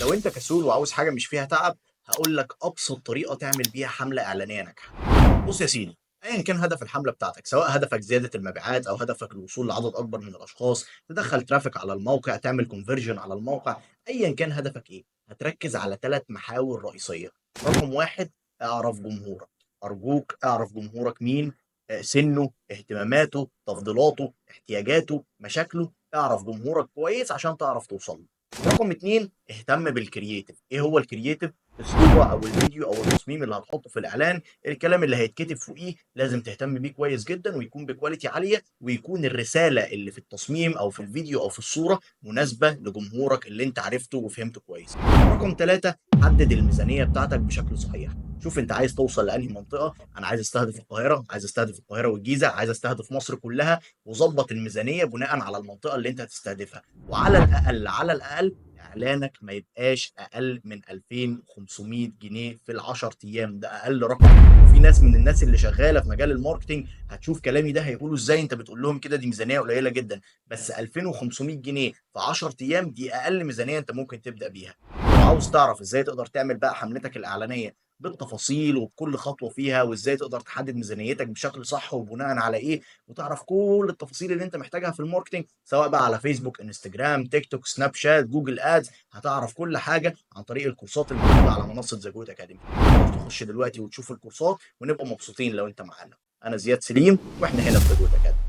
لو أنت كسول وعاوز حاجة مش فيها تعب، هاقول لك أبسط طريقة تعمل بيها حملة إعلانية ناجحة. بُص يا سيدي، أيًا كان هدف الحملة بتاعتك، سواء هدفك زيادة المبيعات أو هدفك الوصول لعدد أكبر من الأشخاص، تدخّل traffic على الموقع، تعمل conversion على الموقع، أيًا كان هدفك إيه، هتركّز على 3 محاور رئيسية. رقم 1 اعرف جمهورك، أرجوك اعرف جمهورك مين، سِنُّه، اهتماماته، تفضيلاته، احتياجاته، مشاكله، اعرف جمهورك كويس عشان تعرف توصل له. رقم 2 اهتم بالcreative. إيه هو الcreative؟ الصورة أو الفيديو أو التصميم اللي هتحطه في الإعلان، الكلام اللي هيتكتب فوقيه لازم تهتم بيه كويس جدًا ويكون بquality عالية، ويكون الرسالة اللي في التصميم أو في الفيديو أو في الصورة مناسبة لجمهورك اللي أنت عرفته وفهمته كويس. رقم 3 حدد الميزانية بتاعتك بشكل صحيح. شوف أنت عايز توصل لأنهي منطقة، أنا عايز أستهدف القاهرة، عايز أستهدف القاهرة والجيزة، عايز أستهدف مصر كلها، وضبّط الميزانية بناءً على المنطقة اللي أنت هتستهدفها. وعلى الأقل، على الأقل إعلانك ما يبقاش أقل من 2500 جنيه في ال10 أيام، ده أقل رقم. وفي ناس من الناس اللي شغالة في مجال الmarketing هتشوف كلامي ده هيقولوا إزاي أنت بتقول لهم كده، دي ميزانية قليلة جدًا، بس 2500 جنيه في 10 أيام دي أقل ميزانية أنت ممكن تبدأ بيها. لو عاوز تعرف إزاي تقدر تعمل بقى حملتك الإعلانية بالتفاصيل وبكل خطوة فيها، وإزاي تقدر تحدد ميزانيتك بشكل صح وبناءً على إيه، وتعرف كل التفاصيل اللي أنت محتاجها في الmarketing سواء بقى على فيسبوك، إنستجرام، تيك توك، سناب شات، جوجل آدز، هتعرف كل حاجة عن طريق الكورسات الموجودة على منصة The Good Academy. تقدر تخش دلوقتي وتشوف الكورسات ونبقى مبسوطين لو أنت معانا. أنا زياد سليم وإحنا هنا في The Good Academy.